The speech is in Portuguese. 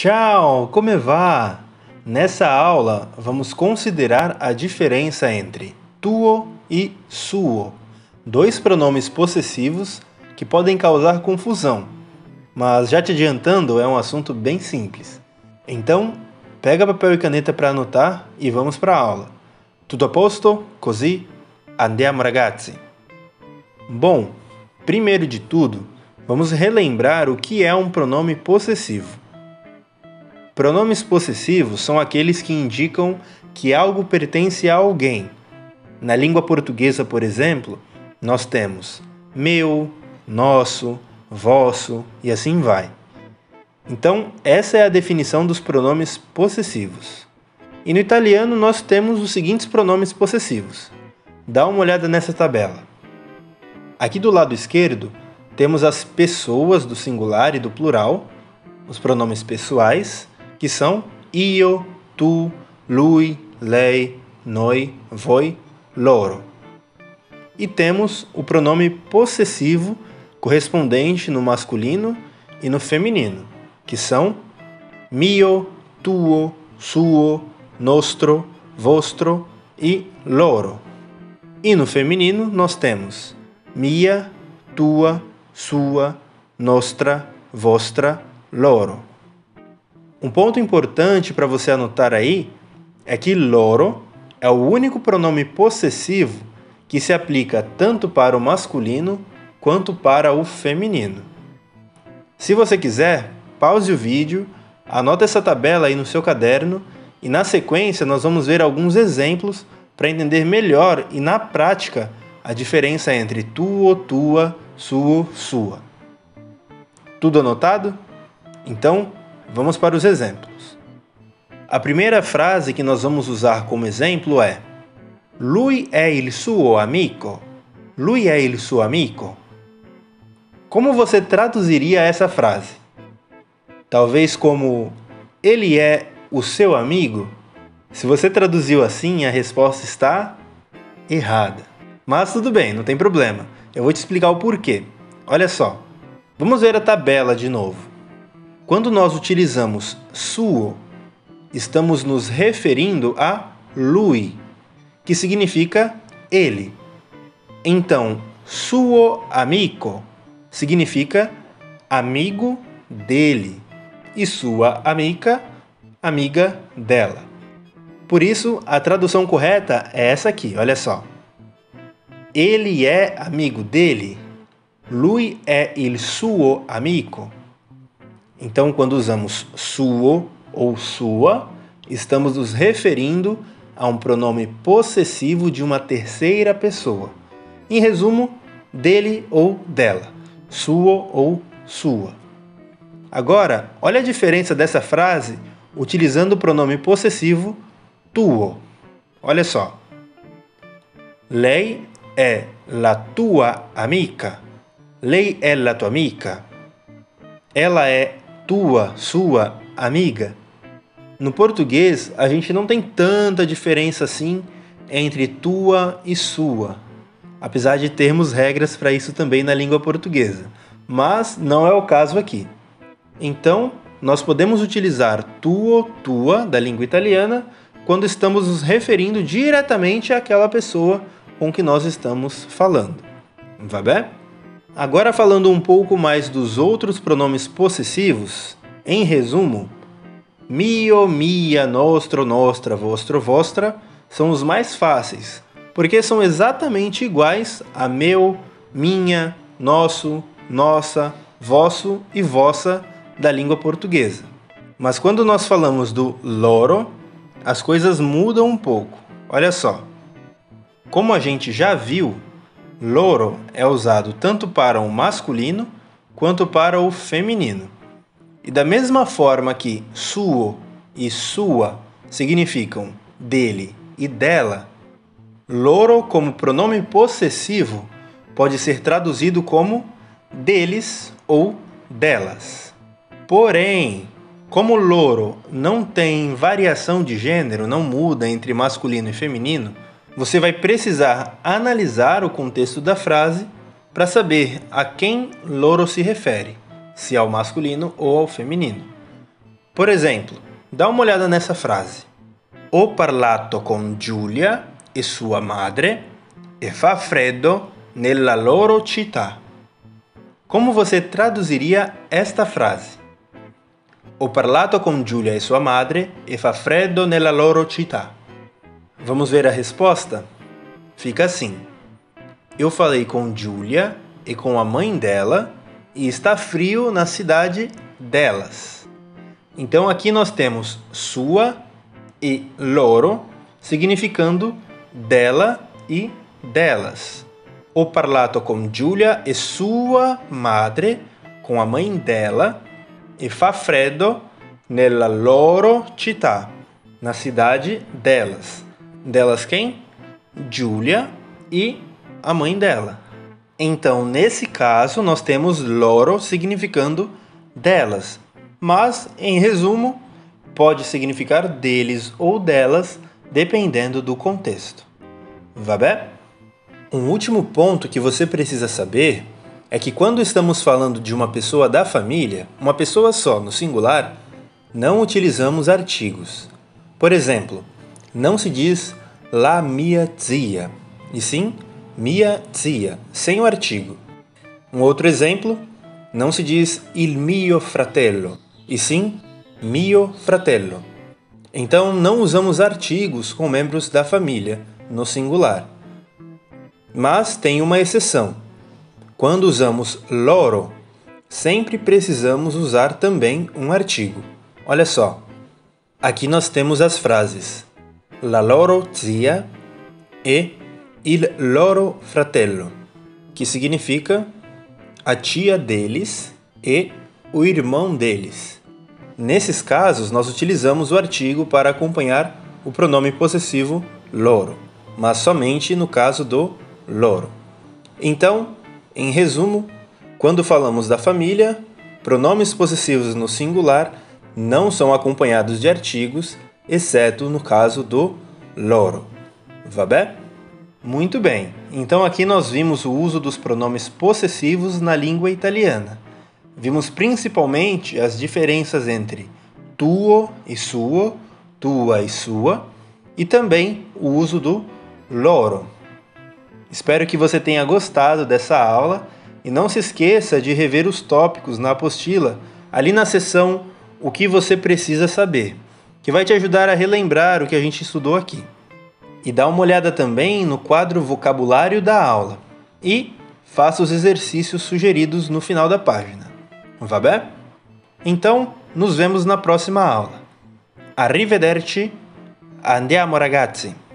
Ciao, come va? Nessa aula, vamos considerar a diferença entre tuo e suo, dois pronomes possessivos que podem causar confusão, mas já te adiantando, é um assunto bem simples. Então, pega papel e caneta para anotar e vamos para a aula. Tutto a posto? Così andiamo ragazzi. Bom, primeiro de tudo, vamos relembrar o que é um pronome possessivo. Pronomes possessivos são aqueles que indicam que algo pertence a alguém. Na língua portuguesa, por exemplo, nós temos meu, nosso, vosso e assim vai. Então, essa é a definição dos pronomes possessivos. E no italiano nós temos os seguintes pronomes possessivos. Dá uma olhada nessa tabela. Aqui do lado esquerdo, temos as pessoas do singular e do plural, os pronomes pessoais, que são io, tu, lui, lei, noi, voi, loro. E temos o pronome possessivo correspondente no masculino e no feminino, que são mio, tuo, suo, nostro, vostro e loro. E no feminino nós temos mia, tua, sua, nostra, vostra, loro. Um ponto importante para você anotar aí é que loro é o único pronome possessivo que se aplica tanto para o masculino quanto para o feminino. Se você quiser, pause o vídeo, anota essa tabela aí no seu caderno e na sequência nós vamos ver alguns exemplos para entender melhor e na prática a diferença entre tuo, tua, suo, sua. Tudo anotado? Então, vamos para os exemplos. A primeira frase que nós vamos usar como exemplo é Lui è il suo amico. Lui è il suo amico. Como você traduziria essa frase? Talvez como ele é o seu amigo? Se você traduziu assim, a resposta está errada. Mas tudo bem, não tem problema. Eu vou te explicar o porquê. Olha só. Vamos ver a tabela de novo. Quando nós utilizamos suo, estamos nos referindo a lui, que significa ele. Então, suo amico significa amigo dele e sua amica, amiga dela. Por isso, a tradução correta é essa aqui, olha só. Ele é amigo dele. Lui è il suo amico. Então, quando usamos suo ou sua, estamos nos referindo a um pronome possessivo de uma terceira pessoa. Em resumo, dele ou dela, suo ou sua. Agora, olha a diferença dessa frase utilizando o pronome possessivo tuo. Olha só. Lei è la tua amica. Lei è la tua amica. Ela é tua, sua, amiga. No português, a gente não tem tanta diferença assim entre tua e sua, apesar de termos regras para isso também na língua portuguesa, mas não é o caso aqui. Então, nós podemos utilizar tuo, tua, da língua italiana, quando estamos nos referindo diretamente àquela pessoa com que nós estamos falando. Va bem? Agora falando um pouco mais dos outros pronomes possessivos, em resumo, mio, mia, nostro, nostra, vostro, vostra são os mais fáceis, porque são exatamente iguais a meu, minha, nosso, nossa, vosso e vossa da língua portuguesa. Mas quando nós falamos do loro, as coisas mudam um pouco. Olha só, como a gente já viu, loro é usado tanto para o masculino quanto para o feminino. E da mesma forma que suo e sua significam dele e dela, loro como pronome possessivo pode ser traduzido como deles ou delas. Porém, como loro não tem variação de gênero, não muda entre masculino e feminino, você vai precisar analisar o contexto da frase para saber a quem loro se refere, se ao masculino ou ao feminino. Por exemplo, dá uma olhada nessa frase. Ho parlato con Giulia e sua madre e fa freddo nella loro città. Como você traduziria esta frase? Ho parlato con Giulia e sua madre e fa freddo nella loro città. Vamos ver a resposta? Fica assim. Eu falei com Giulia e com a mãe dela e está frio na cidade delas. Então aqui nós temos sua e loro, significando dela e delas. Ho parlato con Giulia e sua madre, com a mãe dela, e fa freddo nella loro città, na cidade delas. Delas quem? Giulia e a mãe dela. Então, nesse caso, nós temos loro significando delas, mas, em resumo, pode significar deles ou delas, dependendo do contexto. Vabbè? Um último ponto que você precisa saber é que quando estamos falando de uma pessoa da família, uma pessoa só, no singular, não utilizamos artigos. Por exemplo, não se diz la mia zia, e sim mia zia, sem o artigo. Um outro exemplo, não se diz il mio fratello, e sim mio fratello. Então, não usamos artigos com membros da família, no singular. Mas tem uma exceção. Quando usamos loro, sempre precisamos usar também um artigo. Olha só, aqui nós temos as frases la loro zia e il loro fratello, que significa a tia deles e o irmão deles. Nesses casos, nós utilizamos o artigo para acompanhar o pronome possessivo loro, mas somente no caso do loro. Então, em resumo, quando falamos da família, pronomes possessivos no singular não são acompanhados de artigos, exceto no caso do loro. Vabbè? Muito bem, então aqui nós vimos o uso dos pronomes possessivos na língua italiana. Vimos principalmente as diferenças entre tuo e suo, tua e sua, e também o uso do loro. Espero que você tenha gostado dessa aula e não se esqueça de rever os tópicos na apostila, ali na seção O que você precisa saber, que vai te ajudar a relembrar o que a gente estudou aqui. E dá uma olhada também no quadro Vocabulário da aula e faça os exercícios sugeridos no final da página. Vabbè? Então, nos vemos na próxima aula. Arrivederci, andiamo ragazzi!